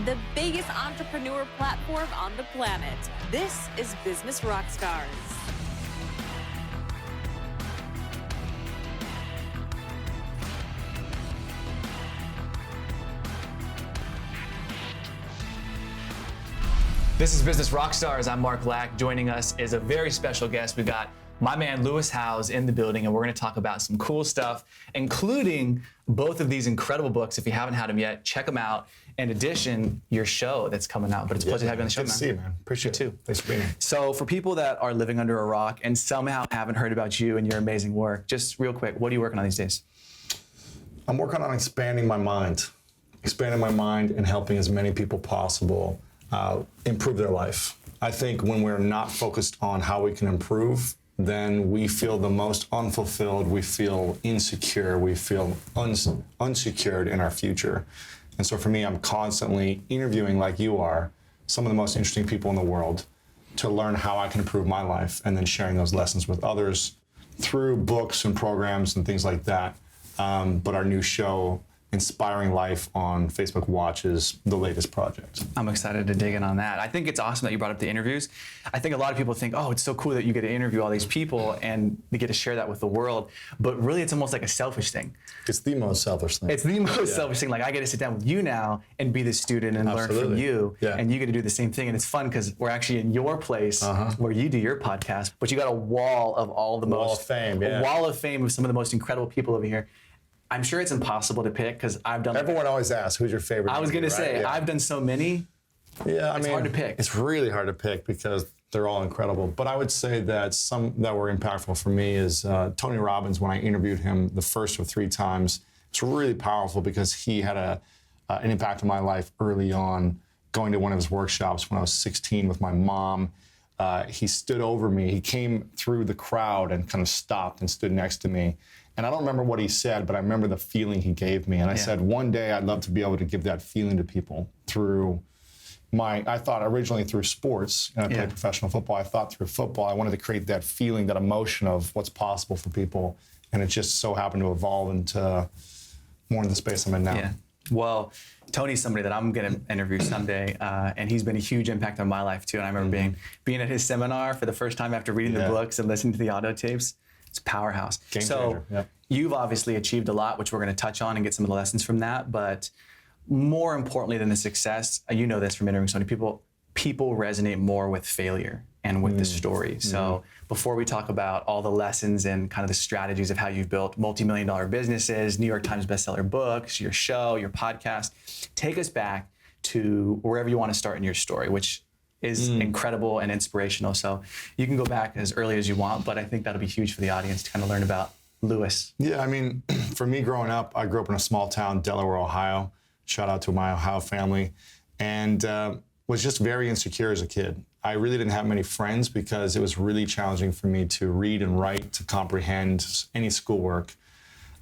the biggest entrepreneur platform on the planet. This is Business Rockstars. This is Business Rockstars. I'm Mark Lack. Joining us is a very special guest. We've got my man Lewis Howes in the building, and we're going to talk about some cool stuff, including both of these incredible books. If you haven't had them yet, check them out. In addition, your show that's coming out. But it's a pleasure to have you on the show, man. Good to see you, man. Appreciate it. You too. Thanks for being here. So for people that are living under a rock and somehow haven't heard about you and your amazing work, just real quick, what are you working on these days? I'm working on expanding my mind and helping as many people possible improve their life. I think when we're not focused on how we can improve, then we feel the most unfulfilled, we feel insecure, we feel unsecured in our future. And so for me, I'm constantly interviewing, like you are, some of the most interesting people in the world to learn how I can improve my life, and then sharing those lessons with others through books and programs and things like that. But our new show, Inspiring Life on Facebook Watch, is the latest project. I'm excited to dig in on that. I think it's awesome that you brought up the interviews. I think a lot of people think, oh, it's so cool that you get to interview all these people and you get to share that with the world. But really, it's almost like a selfish thing. It's the most selfish thing. It's the most selfish thing. Like, I get to sit down with you now and be the student and learn from you. Yeah. And you get to do the same thing. And it's fun because we're actually in your place where you do your podcast. But you got a wall of all the Wall of fame, yeah. A wall of fame of some of the most incredible people over here. I'm sure it's impossible to pick because I've done. Everyone always asks, who's your favorite? I was going to say, Yeah. I've done so many. Yeah, It's hard to pick. It's really hard to pick because they're all incredible. But I would say that some that were impactful for me is Tony Robbins. When I interviewed him the first of 3 times, it's really powerful because he had an impact on my life early on. Going to one of his workshops when I was 16 with my mom, he stood over me. He came through the crowd and kind of stopped and stood next to me. And I don't remember what he said, but I remember the feeling he gave me. And I said, one day I'd love to be able to give that feeling to people through I thought originally through sports, and I played professional football. I thought through football, I wanted to create that feeling, that emotion of what's possible for people. And it just so happened to evolve into more in the space I'm in now. Yeah. Well, Tony's somebody that I'm going to interview someday, and he's been a huge impact on my life too. And I remember being at his seminar for the first time after reading the books and listening to the audio tapes. It's a powerhouse. Game so changer. You've obviously achieved a lot, which we're going to touch on and get some of the lessons from that. But more importantly than the success, you know this from interviewing so many people, people resonate more with failure and with the story. So before we talk about all the lessons and kind of the strategies of how you've built multi-million-dollar businesses, New York Times bestseller books, your show, your podcast, take us back to wherever you want to start in your story, which is incredible and inspirational. So you can go back as early as you want, but I think that'll be huge for the audience to kind of learn about Lewis. Yeah, I mean, for me growing up, I grew up in a small town, Delaware, Ohio. Shout out to my Ohio family. And was just very insecure as a kid. I really didn't have many friends because it was really challenging for me to read and write, to comprehend any schoolwork.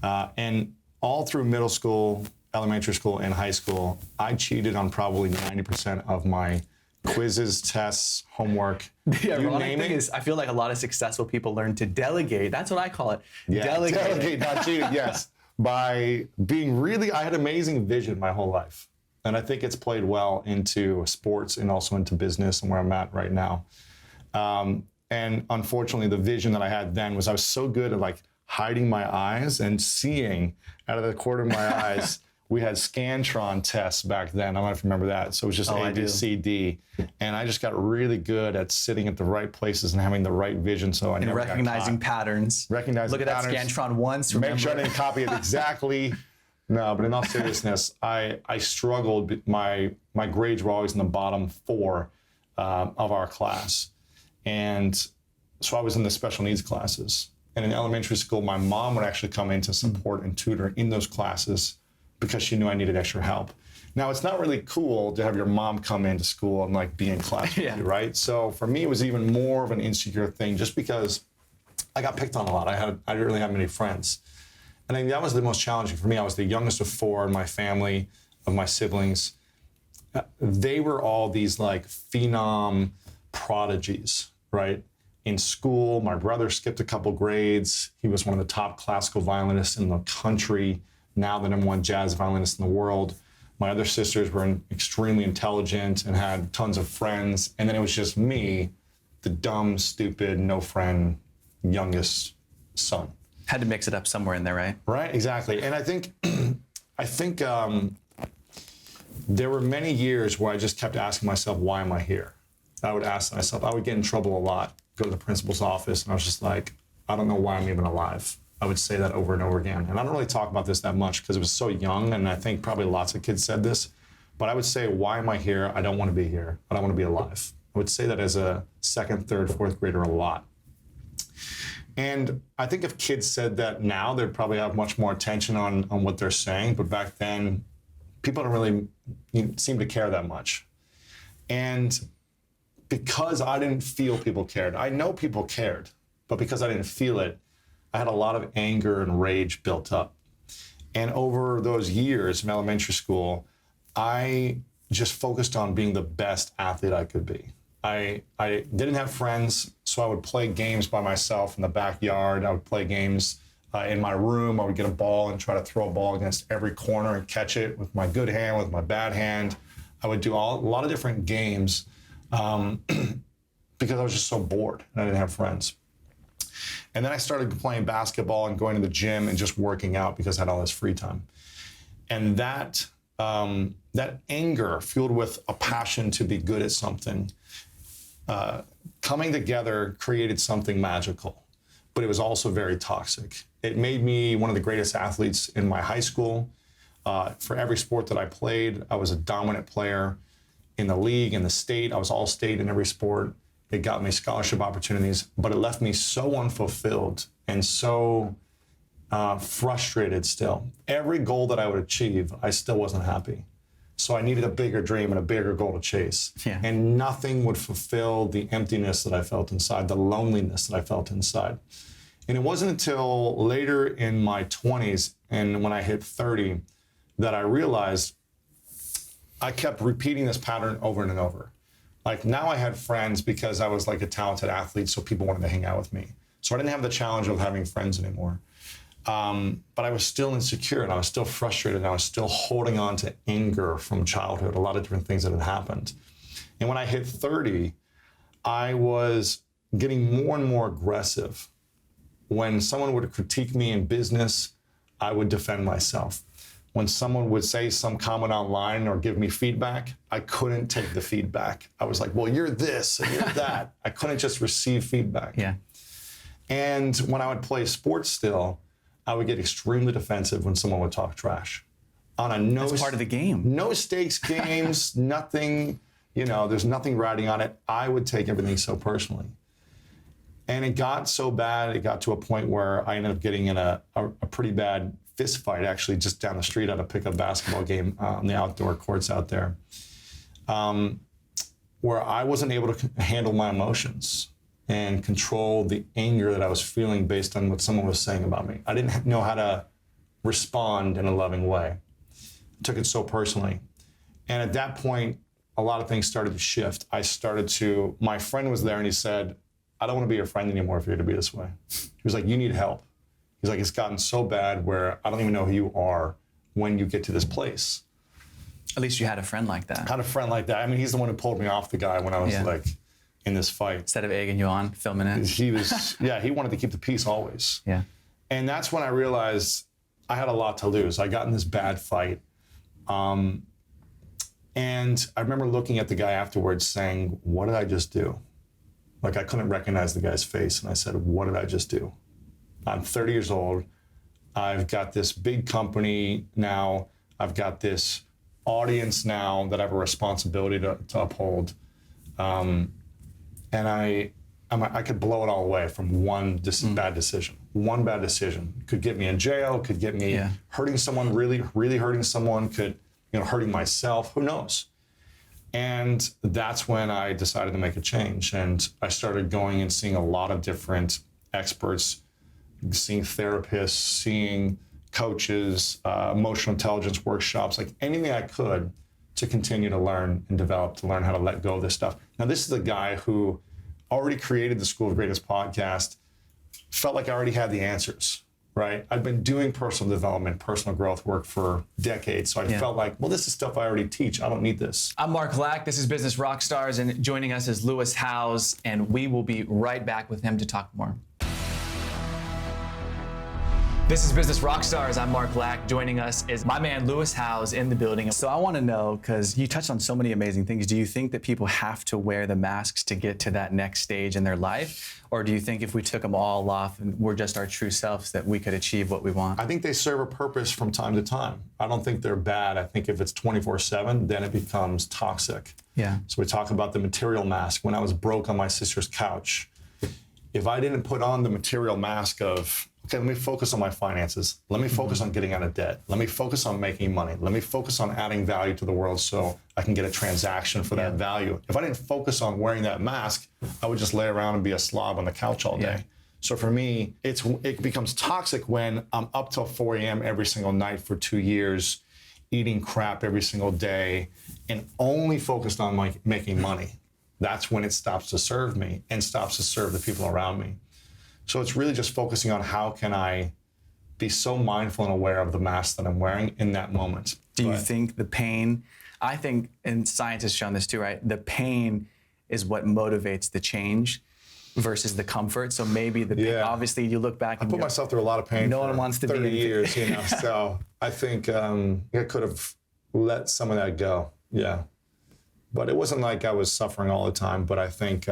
And all through middle school, elementary school, and high school, I cheated on probably 90% of my quizzes, tests, homework. The ironic thing is, I feel like a lot of successful people learn to delegate. That's what I call it. Yeah, delegate, not cheating, yes. By being I had amazing vision my whole life. And I think it's played well into sports and also into business and where I'm at right now. And unfortunately, the vision that I had then was I was so good at like hiding my eyes and seeing out of the corner of my eyes. We had Scantron tests back then. I don't know if you remember that. So it was just A, B, C, D. And I just got really good at sitting at the right places and having the right vision. So I never recognizing patterns. Recognizing patterns. Look at that Scantron once. Remember. Make sure I didn't copy it exactly. No, but in all seriousness, I struggled. My grades were always in the bottom 4 of our class. And so I was in the special needs classes. And in elementary school, my mom would actually come in to support and tutor in those classes because she knew I needed extra help. Now, it's not really cool to have your mom come into school and like be in class with you, right? So for me, it was even more of an insecure thing just because I got picked on a lot. I didn't really have many friends. And I think that was the most challenging for me. I was the youngest of 4 in my family, of my siblings. They were all these like phenom prodigies, right? In school, my brother skipped a couple grades. He was one of the top classical violinists in the country, now the #1 jazz violinist in the world. My other sisters were extremely intelligent and had tons of friends. And then it was just me, the dumb, stupid, no friend, youngest son. Had to mix it up somewhere in there, right? Right, exactly. And I think, there were many years where I just kept asking myself, why am I here? I would ask myself, I would get in trouble a lot, go to the principal's office, and I was just like, I don't know why I'm even alive. I would say that over and over again. And I don't really talk about this that much because it was so young, and I think probably lots of kids said this, but I would say, why am I here? I don't want to be here. I don't want to be alive. I would say that as a second, third, fourth grader a lot. And I think if kids said that now, they'd probably have much more attention on what they're saying. But back then, people don't really seem to care that much. And because I didn't feel people cared, I know people cared, but because I didn't feel it, I had a lot of anger and rage built up. And over those years in elementary school, I just focused on being the best athlete I could be. I didn't have friends, so I would play games by myself in the backyard. I would play games in my room. I would get a ball and try to throw a ball against every corner and catch it with my good hand, with my bad hand. I would do a lot of different games because I was just so bored and I didn't have friends. And then I started playing basketball and going to the gym and just working out because I had all this free time. And that anger fueled with a passion to be good at something, coming together created something magical, but it was also very toxic. It made me one of the greatest athletes in my high school. For every sport that I played, I was a dominant player in the league, in the state. I was all state in every sport. It got me scholarship opportunities, but it left me so unfulfilled and so frustrated still. Every goal that I would achieve, I still wasn't happy. So I needed a bigger dream and a bigger goal to chase. Yeah. And nothing would fulfill the emptiness that I felt inside, the loneliness that I felt inside. And it wasn't until later in my 20s and when I hit 30 that I realized I kept repeating this pattern over and over. Like now I had friends because I was like a talented athlete, so people wanted to hang out with me. So I didn't have the challenge of having friends anymore. But I was still insecure and I was still frustrated and I was still holding on to anger from childhood, a lot of different things that had happened. And when I hit 30, I was getting more and more aggressive. When someone would critique me in business, I would defend myself. When someone would say some comment online or give me feedback, I couldn't take the feedback. I was like, well, you're this and you're that. I couldn't just receive feedback. Yeah. And when I would play sports still, I would get extremely defensive when someone would talk trash. On a That's part of the game. No stakes games, nothing, there's nothing riding on it. I would take everything so personally. And it got so bad, it got to a point where I ended up getting in a pretty bad fist fight, actually, just down the street at a pickup basketball game on the outdoor courts out there, where I wasn't able to handle my emotions and control the anger that I was feeling based on what someone was saying about me. I didn't know how to respond in a loving way. I took it so personally. And at that point, a lot of things started to shift. My friend was there and he said, I don't want to be your friend anymore if you're going to be this way. He was like, you need help. He's like, it's gotten so bad where I don't even know who you are when you get to this place. At least you had a friend like that. I had a friend like that. I mean, he's the one who pulled me off the guy when I was in this fight. Instead of egging you on, filming it. He wanted to keep the peace always. Yeah. And that's when I realized I had a lot to lose. I got in this bad fight. And I remember looking at the guy afterwards saying, what did I just do? Like I couldn't recognize the guy's face. And I said, what did I just do? I'm 30 years old. I've got this big company now. I've got this audience now that I have a responsibility to uphold. And I could blow it all away from one bad decision. One bad decision could get me in jail, could get me hurting someone, really, really hurting someone, could, hurting myself, who knows? And that's when I decided to make a change. And I started going and seeing a lot of different experts, seeing therapists, seeing coaches, emotional intelligence workshops, like anything I could to continue to learn and develop, to learn how to let go of this stuff. Now, this is a guy who already created the School of Greatness podcast, felt like I already had the answers, right? I've been doing personal development, personal growth work for decades. So I felt like, well, this is stuff I already teach. I don't need this. I'm Mark Lack. This is Business Rockstars, and joining us is Lewis Howes, and we will be right back with him to talk more. This is Business Rockstars. I'm Mark Lack. Joining us is my man Lewis Howes in the building. So I want to know, because you touched on so many amazing things, do you think that people have to wear the masks to get to that next stage in their life? Or do you think if we took them all off and we're just our true selves that we could achieve what we want? I think they serve a purpose from time to time. I don't think they're bad. I think if it's 24/7, then it becomes toxic. Yeah. So we talk about the material mask. When I was broke on my sister's couch, if I didn't put on the material mask of, okay, let me focus on my finances. Let me focus on getting out of debt. Let me focus on making money. Let me focus on adding value to the world so I can get a transaction for that value. If I didn't focus on wearing that mask, I would just lay around and be a slob on the couch all day. So for me, it becomes toxic when I'm up till 4 a.m. every single night for 2 years, eating crap every single day, and only focused on making money. That's when it stops to serve me and stops to serve the people around me. So it's really just focusing on how can I be so mindful and aware of the mask that I'm wearing in that moment. Do you think the pain, I think, and science has shown this too, right? The pain is what motivates the change versus the comfort. So maybe the pain, obviously you look back and I put myself through a lot of pain no for one wants to 30 be years, you know, so I think I could have let some of that go, But it wasn't like I was suffering all the time, but I think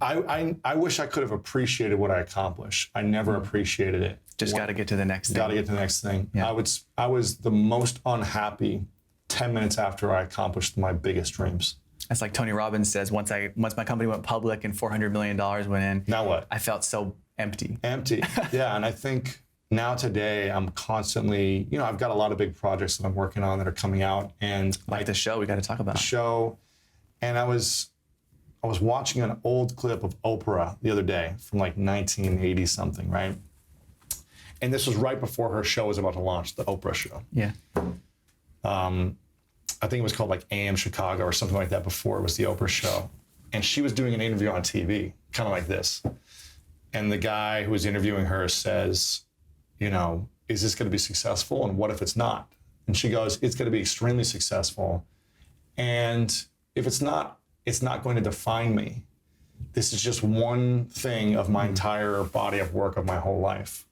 I wish I could have appreciated what I accomplished. I never appreciated it. Just got to get to the next thing. Got to get to the next thing. Yeah. I was the most unhappy 10 minutes after I accomplished my biggest dreams. That's like Tony Robbins says, once my company went public and $400 million went in, now what? I felt so empty. Empty, yeah. And I think now today I'm constantly, I've got a lot of big projects that I'm working on that are coming out. And like the show we got to talk about. The show. And I was watching an old clip of Oprah the other day from like 1980 something, right? And this was right before her show was about to launch, the Oprah show. Yeah. I think it was called like AM Chicago or something like that before it was the Oprah show. And she was doing an interview on TV, kind of like this. And the guy who was interviewing her says, is this going to be successful? And what if it's not? And she goes, it's going to be extremely successful. And if it's not going to define me. This is just one thing of my entire body of work of my whole life.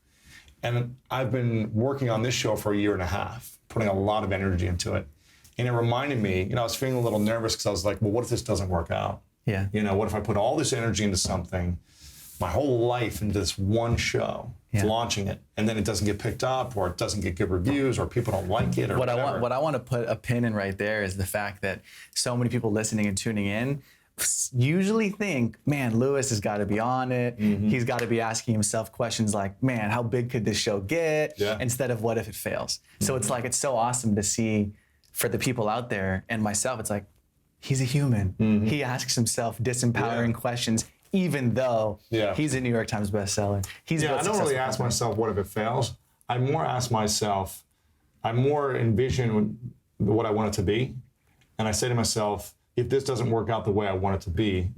And I've been working on this show for 1.5 years, putting a lot of energy into it. And it reminded me, I was feeling a little nervous because I was like, well, what if this doesn't work out? Yeah. What if I put all this energy into something, my whole life into this one show, launching it, and then it doesn't get picked up, or it doesn't get good reviews, or people don't like it, or what whatever. I want to put a pin in right there is the fact that so many people listening and tuning in usually think, man, Lewis has got to be on it. Mm-hmm. He's got to be asking himself questions like, man, how big could this show get? Instead of what if it fails? Mm-hmm. So it's so awesome to see for the people out there and myself, it's like, he's a human. Mm-hmm. He asks himself disempowering questions, even though he's a New York Times bestseller. I don't really ask myself, what if it fails? I more ask myself, I more envision what I want it to be. And I say to myself, if this doesn't work out the way I want it to be,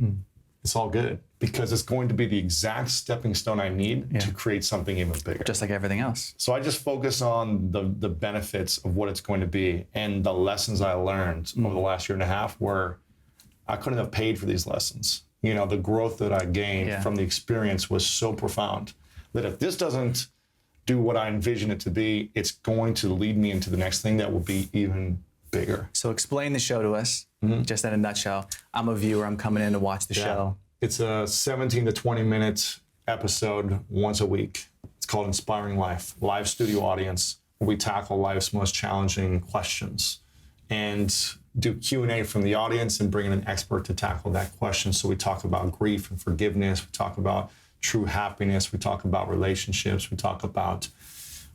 it's all good. Because it's going to be the exact stepping stone I need to create something even bigger. Just like everything else. So I just focus on the benefits of what it's going to be. And the lessons I learned over the last 1.5 years were, I couldn't have paid for these lessons. The growth that I gained from the experience was so profound that if this doesn't do what I envision it to be, it's going to lead me into the next thing that will be even bigger. So explain the show to us, just in a nutshell. I'm a viewer, I'm coming in to watch the show. It's a 17 to 20 minute episode once a week. It's called Inspiring Life, live studio audience, where we tackle life's most challenging questions and do Q&A from the audience and bring in an expert to tackle that question. So we talk about grief and forgiveness. We talk about true happiness. We talk about relationships. We talk about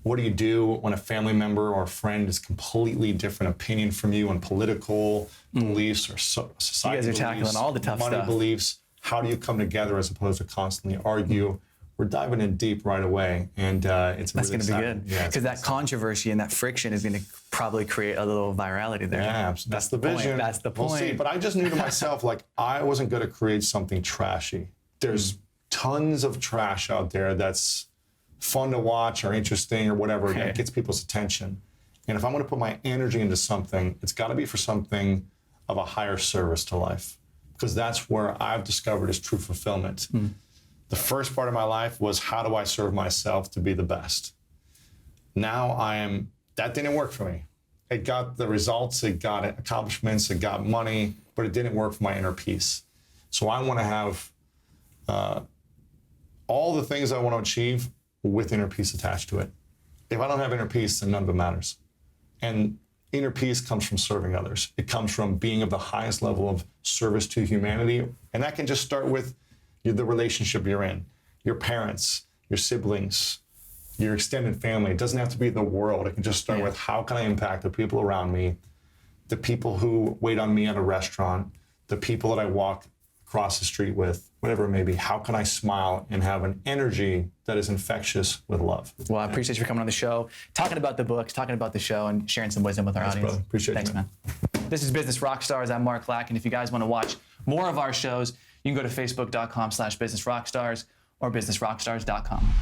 what do you do when a family member or a friend is completely different opinion from you on political beliefs or society beliefs. You guys are tackling all the tough money stuff. beliefs. How do you come together as opposed to constantly argue? We're diving in deep right away, and it's that's really going to be good. Yeah, because that controversy and that friction is going to probably create a little virality there. Yeah, that's the vision. That's the point. We'll see. But I just knew to myself, like, I wasn't going to create something trashy. There's tons of trash out there that's fun to watch or interesting or whatever, that gets people's attention. And if I'm going to put my energy into something, it's got to be for something of a higher service to life, because that's where I've discovered is true fulfillment. The first part of my life was, how do I serve myself to be the best? Now that didn't work for me. It got the results, it got accomplishments, it got money, but it didn't work for my inner peace. So I want to have all the things I want to achieve with inner peace attached to it. If I don't have inner peace, then none of it matters. And inner peace comes from serving others. It comes from being of the highest level of service to humanity. And that can just start with the relationship you're in, your parents, your siblings, your extended family. It doesn't have to be the world. It can just start with, how can I impact the people around me, the people who wait on me at a restaurant, the people that I walk across the street with, whatever it may be. How can I smile and have an energy that is infectious with love? Well, I appreciate you for coming on the show, talking about the books, talking about the show, and sharing some wisdom with our audience. Brother. Appreciate Thanks, you, man. This is Business Rockstars. I'm Mark Lack, and if you guys want to watch more of our shows, you can go to facebook.com/businessrockstars or businessrockstars.com.